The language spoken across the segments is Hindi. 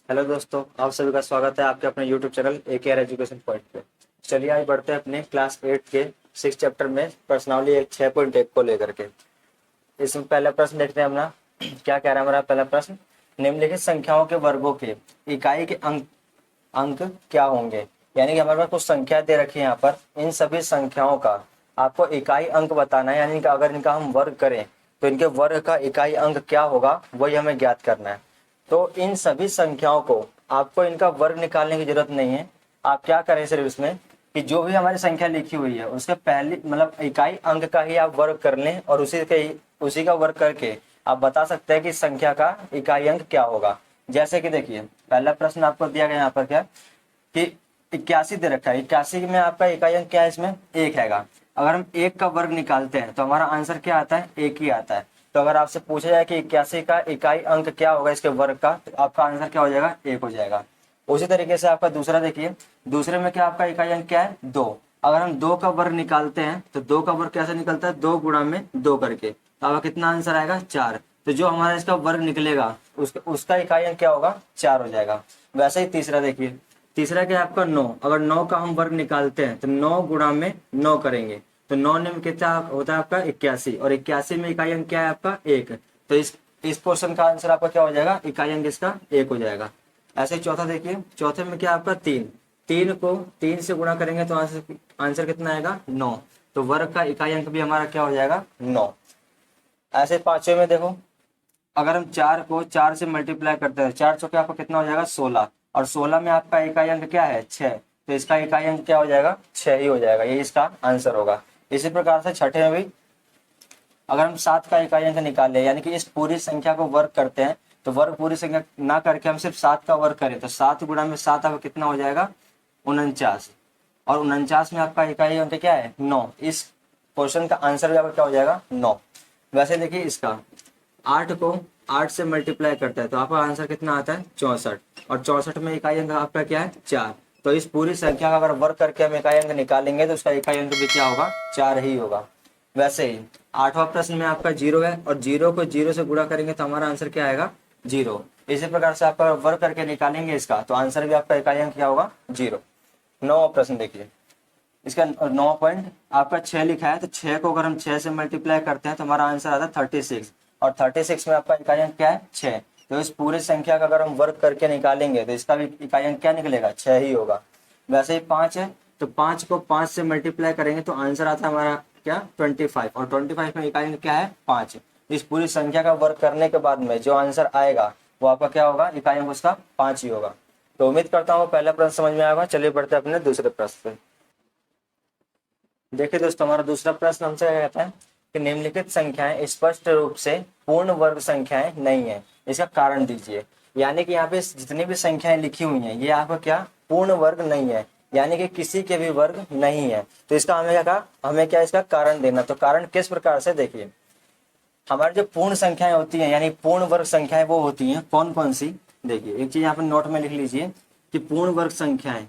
हेलो दोस्तों, आप सभी का स्वागत है आपके अपने YouTube channel AKR education point पे। चलिए आज बढ़ते हैं अपने क्लास 8 के 6 चैप्टर में प्रश्नावली 6.1 को लेकर के। इसमें पहला प्रश्न देखते हैं अपना। क्या कह रहा है हमारा पहला प्रश्न? निम्नलिखित संख्याओं के वर्गों के इकाई के अंक अंक क्या होंगे। यानी कि हमारे पास कुछ संख्या दे रखी है यहाँ पर। इन सभी संख्याओं का आपको इकाई अंक बताना है, यानी कि अगर इनका हम वर्ग करें तो इनके वर्ग का इकाई अंक क्या होगा, वही हमें ज्ञात करना है। तो इन सभी संख्याओं को आपको इनका वर्ग निकालने की जरूरत नहीं है। आप क्या करें सिर्फ इसमें कि जो भी हमारी संख्या लिखी हुई है उसके पहले मतलब इकाई अंक का ही आप वर्ग कर लें और उसी का वर्ग करके आप बता सकते हैं कि संख्या का इकाई अंक क्या होगा। जैसे कि देखिए पहला प्रश्न आपको दिया गया यहाँ पर क्या कि 81 दे रखा है। 81 में आपका इकाई अंक क्या है, इसमें एक हैगा। अगर हम एक का वर्ग निकालते हैं तो हमारा आंसर क्या आता है, एक ही आता है। तो अगर आपसे पूछा जाए कि 81 का इकाई अंक क्या होगा इसके वर्ग का, तो आपका आंसर क्या हो जाएगा, एक हो जाएगा। उसी तरीके से आपका दूसरा देखिए, दूसरे में क्या आपका इकाई अंक क्या है, दो। अगर हम दो का वर्ग निकालते हैं तो दो का वर्ग कैसे निकलता है, दो गुणा में दो करके, तो आपका कितना आंसर आएगा, चार। तो जो हमारा इसका वर्ग निकलेगा उसका इकाई अंक क्या होगा, चार हो जाएगा। वैसे ही तीसरा देखिए, तीसरा क्या है आपका नौ। अगर नौ का हम वर्ग निकालते हैं तो नौ गुणा में नौ करेंगे तो नौ में कितना होता है आपका 81, और 81 में इकाई अंक क्या है आपका, एक। तो इस क्वेश्चन का आंसर आपका क्या हो जाएगा, इकाई अंक इसका एक हो जाएगा। ऐसे ही चौथा देखिए, चौथे में क्या आपका तीन। तीन को तीन से गुणा करेंगे तो आंसर कितना आएगा, नौ। तो वर्ग का इकाई अंक भी हमारा क्या हो जाएगा, नौ। ऐसे पांचवे में देखो, अगर हम चार को चार से मल्टीप्लाई करते हैं, चार चौके आपका कितना हो जाएगा, 16। और 16 में आपका इकाई अंक क्या है, छह। तो इसका इकाई अंक क्या हो जाएगा, छह ही हो जाएगा। ये इसका आंसर होगा। इसी प्रकार से छठे में भी अगर हम सात का इकाई अंक निकाले, यानी कि इस पूरी संख्या को वर्ग करते हैं, तो वर्ग पूरी संख्या ना करके हम सिर्फ सात का वर्ग करें तो सात गुणा में सात आपका कितना हो जाएगा, 49। और 49 में आपका इकाई अंक क्या है, नौ। इस क्वेश्चन का आंसर भी आपका क्या हो जाएगा, नौ। वैसे देखिए इसका आठ को आठ से मल्टीप्लाई करता है तो आपका आंसर कितना आता है, 64। और 64 में इकाई अंक आपका क्या है, चार। तो इस पूरी संख्या का अगर वर्ग करके हम इकाई अंक निकालेंगे तो उसका इकाई अंक भी क्या होगा, चार ही होगा। वैसे ही आठवां प्रश्न में आपका जीरो है, और जीरो को जीरो से गुणा करेंगे तो हमारा आंसर क्या आएगा, जीरो। इसी प्रकार से आपका वर्ग करके निकालेंगे इसका तो आंसर भी आपका इकाई अंक क्या होगा, जीरो। नौवां प्रश्न देखिए, इसका 9 पॉइंट आपका 6 लिखा है, तो 6 को अगर हम 6 से मल्टीप्लाई करते हैं तो हमारा आंसर आता है 36। और 36 में आपका इकाई अंक क्या है, 6। तो इस पूरे संख्या का अगर हम वर्ग करके निकालेंगे तो इसका भी इकाई अंक क्या निकलेगा, 6 ही होगा। वैसे ही 5 है, तो 5 को 5 से मल्टीप्लाई करेंगे तो आंसर आता है हमारा क्या, 25। और 25 में इकाई अंक क्या है, 5। इस पूरी संख्या का वर्ग करने के बाद में जो आंसर आएगा वो आपका क्या होगा, इकाई अंक उसका 5 ही होगा। तो उम्मीद करता हूँ पहला प्रश्न समझ में आएगा। चलिए बढ़ते हैं अपने दूसरे प्रश्न पे। देखिए दोस्तों, हमारा दूसरा प्रश्न हमसे क्या कहता है कि निम्नलिखित संख्याएं स्पष्ट रूप से पूर्ण वर्ग संख्याएं नहीं है, इसका कारण दीजिए। यानी कि यहाँ पे जितनी भी संख्याएं लिखी हुई हैं ये आपका क्या, पूर्ण वर्ग नहीं है, यानी कि किसी के भी वर्ग नहीं है। तो इसका हमें क्या कहा, हमें क्या इसका कारण देना। तो कारण किस प्रकार से, देखिए हमारी जो पूर्ण संख्याएं होती हैं यानी पूर्ण वर्ग संख्याएं वो होती हैं कौन कौन सी। देखिए एक चीज यहाँ पे नोट में लिख लीजिए कि पूर्ण वर्ग संख्याएं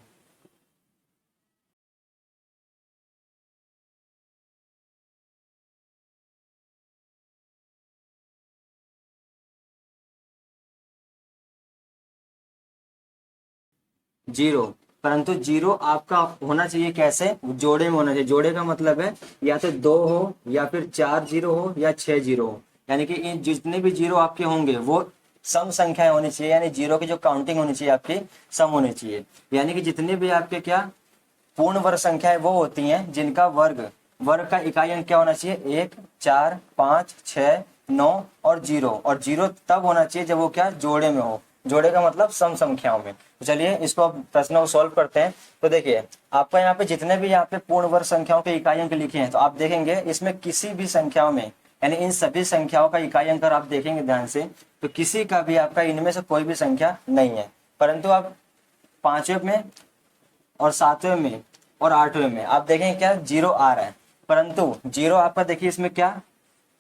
जीरो, परंतु जीरो आपका होना चाहिए कैसे, जोड़े में होना चाहिए। जोड़े का मतलब है या तो दो हो या फिर चार जीरो हो या छह जीरो हो, यानी कि इन जितने भी जीरो आपके होंगे वो सम संख्याएं होनी चाहिए, यानी जीरो की जो काउंटिंग होनी चाहिए आपकी सम होनी चाहिए। यानी कि जितने भी आपके क्या पूर्ण वर्ग संख्याएं वो होती हैं जिनका वर्ग वर्ग का इकाई अंक क्या होना चाहिए, एक, चार, पाँच, छह, नौ और जीरो। और जीरो तब होना चाहिए जब वो क्या जोड़े में हो। जोड़े का मतलब सम संख्याओं में। तो चलिए इसको अब प्रश्न को सॉल्व करते हैं। तो देखिए आपका यहाँ पे जितने भी यहाँ पे पूर्ण वर्ग संख्याओं के इकाई अंक लिखे हैं तो आप देखेंगे इसमें किसी भी संख्याओं में यानी इन सभी संख्याओं का इकाई अंक आप देखेंगे ध्यान से तो किसी का भी आपका इनमें से कोई भी संख्या नहीं है। परंतु आप पांचवें में और सातवें में और आठवें में आप देखेंगे क्या जीरो आ रहा है, परंतु जीरो आपका देखिए इसमें क्या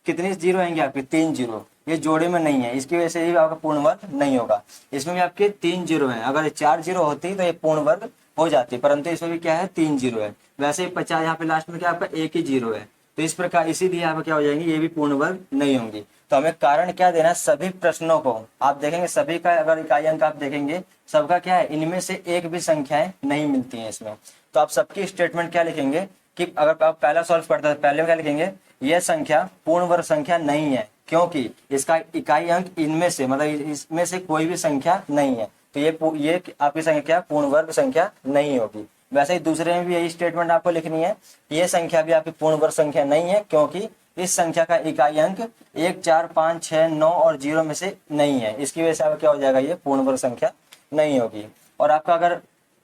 कितनी जीरो आएंगे आपके, तीन जीरो। ये जोड़े में नहीं है, इसकी वजह से ही आपका पूर्ण वर्ग नहीं होगा। इसमें भी आपके तीन जीरो है, अगर चार जीरो होती तो ये पूर्ण वर्ग हो जाती, परंतु इसमें भी क्या है, तीन जीरो है। वैसे ही 50 यहाँ पे लास्ट में क्या आपका एक ही जीरो है, तो इस प्रकार इसीलिए यहाँ पे क्या हो जाएंगे, ये भी पूर्ण वर्ग नहीं होंगी। तो हमें कारण क्या देना है, सभी प्रश्नों को आप देखेंगे, सभी का अगर इकाई अंक आप देखेंगे, सबका क्या है, इनमें से एक भी संख्याएं नहीं मिलती हैं इसमें। तो आप सबकी स्टेटमेंट क्या लिखेंगे कि अगर आप पहला सॉल्व करते हैं, पहले में क्या लिखेंगे, यह संख्या पूर्ण वर्ग संख्या नहीं है, क्योंकि इसका इकाई अंक इनमें से, मतलब इसमें से कोई भी संख्या नहीं है, तो ये आपकी संख्या पूर्ण वर्ग संख्या नहीं होगी। वैसे ही दूसरे में भी यही स्टेटमेंट आपको लिखनी है, ये संख्या भी आपकी पूर्ण वर्ग संख्या नहीं है, क्योंकि इस संख्या का इकाई अंक 1, 4, 5, 6, 9 और 0 में से नहीं है, इसकी वजह से आपका क्या हो जाएगा, ये पूर्ण वर्ग संख्या नहीं होगी। और आपका अगर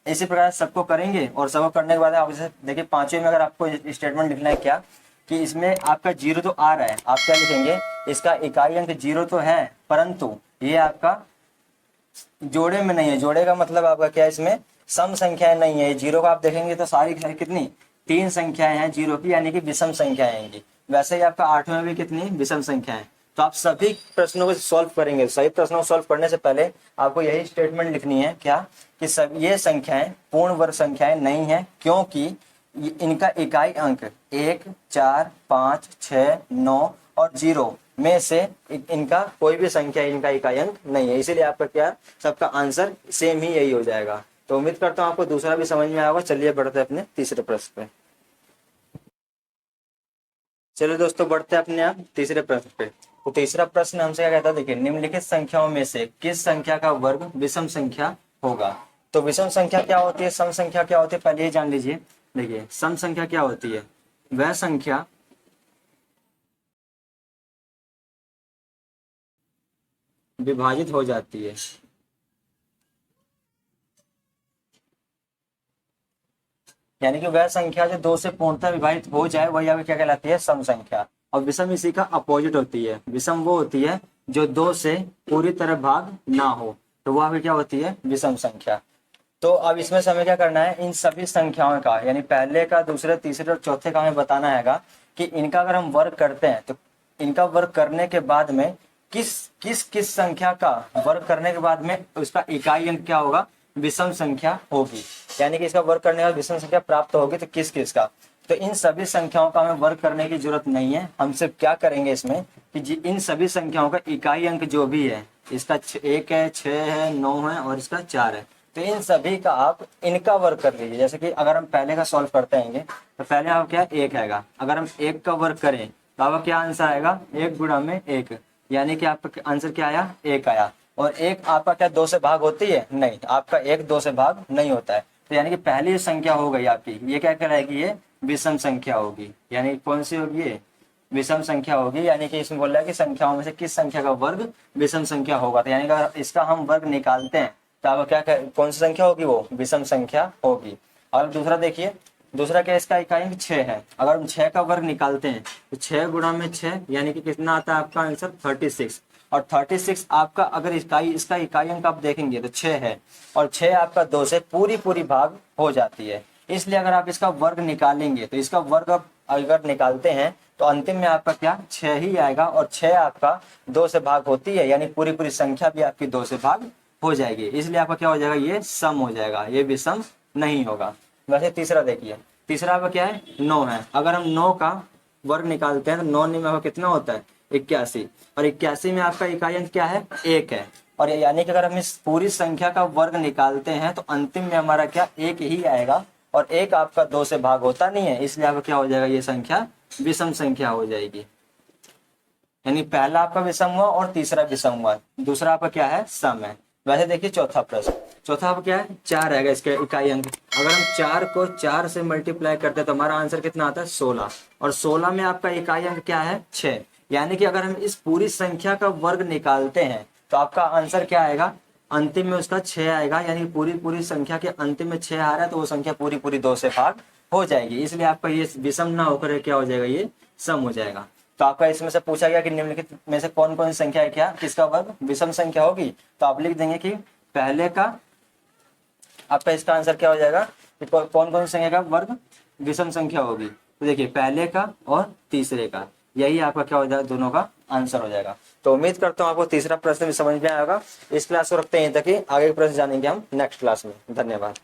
इसी प्रकार सबको करेंगे और सबको करने के बाद आप जैसे देखिए पांचवें में अगर आपको स्टेटमेंट लिखना है क्या, कि इसमें आपका 0 तो आ रहा है, आप क्या लिखेंगे, इसका इकाई अंक 0 तो है, परंतु ये आपका जोड़े में नहीं है। जोड़े का मतलब आपका क्या है, इसमें सम संख्याएं नहीं है। 0 को आप देखेंगे तो सारी कितनी, 3 संख्याएं हैं 0 की, यानी कि विषम संख्याएं आएंगी। वैसे ही आपका 8वें में भी कितनी विषम संख्याएं। तो आप सभी प्रश्नों को सॉल्व करेंगे, सभी प्रश्नों को सॉल्व करने से पहले आपको यही स्टेटमेंट लिखनी है क्या, कि सब ये संख्याएं पूर्ण वर्ग संख्याएं नहीं है, क्योंकि इनका इकाई अंक 1, 4, 5, 6, 9 और 0 में से इनका कोई भी संख्या इनका इकाई अंक नहीं है। इसीलिए आपका क्या, सबका आंसर सेम ही यही हो जाएगा। तो उम्मीद करता हूं आपको दूसरा भी समझ में आया होगा। चलिए बढ़ते हैं अपने तीसरे प्रश्न पे। चलिए दोस्तों बढ़ते हैं अपने आप तीसरे प्रश्न पे। तो तीसरा प्रश्न हमसे क्या कहता है, देखिए, निम्नलिखित संख्याओं में से किस संख्या का वर्ग विषम संख्या होगा। तो विषम संख्या क्या होती है, सम संख्या क्या होती है, पहले ही जान लीजिए। देखिए सम संख्या क्या होती है, वह संख्या विभाजित हो जाती है, यानी कि वह संख्या जो 2 से पूर्णतः विभाजित हो जाए वही आपकी क्या कहलाती है, सम संख्या। और विषम इसी का अपोजिट होती है। विषम वो होती है जो 2 से पूरी तरह भाग ना हो, तो वो आपकी क्या होती है, विषम संख्या। तो अब इसमें से हमें क्या करना है, इन सभी संख्याओं का, यानी पहले का, दूसरे, तीसरे और चौथे का हमें बताना हैगा कि इनका अगर हम वर्ग करते हैं तो इनका वर्ग करने के बाद में किस किस किस संख्या का वर्ग करने के बाद में उसका इकाई अंक क्या होगा, विषम संख्या होगी। यानी कि इसका वर्ग करने का विषम संख्या प्राप्त होगी, तो किस किस का। तो इन सभी संख्याओं का हमें वर्ग करने की जरूरत नहीं है। हम सिर्फ क्या करेंगे इसमें कि इन सभी संख्याओं का इकाई अंक जो भी है, इसका 1 है, 6 है, 9 है और इसका 4 है, तो इन सभी का आप इनका वर्ग कर लीजिए। जैसे कि अगर हम पहले का सॉल्व करते हैं तो पहले आप क्या 1 आएगा, अगर हम 1 का वर्ग करें तो आपका क्या आंसर आएगा, 1 गुणा में 1, यानी कि आपका आंसर क्या आया, 1 आया। और 1 आपका क्या 2 से भाग होती है, नहीं, आपका 1 2 से भाग नहीं होता है। तो यानी कि पहली संख्या हो गई आपकी, ये क्या कहलाएगी, ये विषम संख्या होगी। यानी कौन सी होगी, ये विषम संख्या होगी। यानी कि इसमें बोल रहा है कि संख्याओं में से किस संख्या का वर्ग विषम संख्या होगा। तो यानी कि अगर इसका हम वर्ग निकालते हैं तो आपका क्या कौन सी संख्या होगी, वो विषम संख्या होगी। और दूसरा देखिए, दूसरा क्या, इसका इकाई अंक 6 है। अगर हम 6 का वर्ग निकालते हैं तो 6 गुणा में 6, यानी कि कितना आता है आपका आंसर 36। और 36 आपका अगर इसका इकाई अंक आप देखेंगे तो 6 है, और 6 आपका 2 से पूरी भाग हो जाती है। इसलिए अगर आप इसका वर्ग निकालेंगे तो इसका वर्ग आप अगर निकालते हैं तो अंतिम में आपका क्या 6 ही आएगा, और 6 आपका 2 से भाग होती है, यानी पूरी संख्या भी आपकी 2 से भाग हो जाएगी। इसलिए आपका क्या हो जाएगा, ये सम हो जाएगा, ये विषम नहीं होगा। वैसे तीसरा देखिए, तीसरा आपका क्या है, 9 है। अगर हम 9 का वर्ग निकालते हैं तो 9 में आपका कितना होता है, 81, और 81 में आपका इकाई अंक क्या है, 1 है। और यानी कि अगर हम इस पूरी संख्या का वर्ग निकालते हैं तो अंतिम में हमारा क्या 1 ही आएगा, और 1 आपका 2 से भाग होता नहीं है, इसलिए आपका क्या हो जाएगा, ये संख्या विषम संख्या हो जाएगी। यानी पहला आपका विषम हुआ और तीसरा विषम हुआ, दूसरा आपका क्या है, सम है। वैसे देखिए चौथा प्रश्न, चौथा आपका क्या है, 4 आएगा इसके इकाई अंक। अगर हम 4 को 4 से मल्टीप्लाई करते हैं तो हमारा आंसर कितना आता है, 16, और 16 में आपका इकाई अंक क्या है, 6। यानी कि अगर हम इस पूरी संख्या का वर्ग निकालते हैं तो आपका आंसर क्या आएगा, अंतिम में उसका 6 आएगा। यानी पूरी संख्या के अंतिम में 6 आ रहा है तो वो संख्या पूरी 2 से भाग हो जाएगी। इसलिए आपका ये विषम ना होकर क्या हो जाएगा, ये सम हो जाएगा। तो आपका इसमें से पूछा गया कि निम्नलिखित में से कौन कौन सी संख्या है, क्या किसका वर्ग विषम संख्या होगी। तो आप लिख देंगे कि पहले का आपका इसका आंसर क्या हो जाएगा, कौन कौन सी संख्या का वर्ग विषम संख्या होगी। तो देखिए पहले का और तीसरे का, यही आपका क्या हो जाएगा, दोनों का आंसर हो जाएगा। तो उम्मीद करता हूँ आपको तीसरा प्रश्न भी समझ में आएगा। इस क्लास को रखते हैं यहीं तक ही, आगे के प्रश्न जानेंगे हम नेक्स्ट क्लास में। धन्यवाद।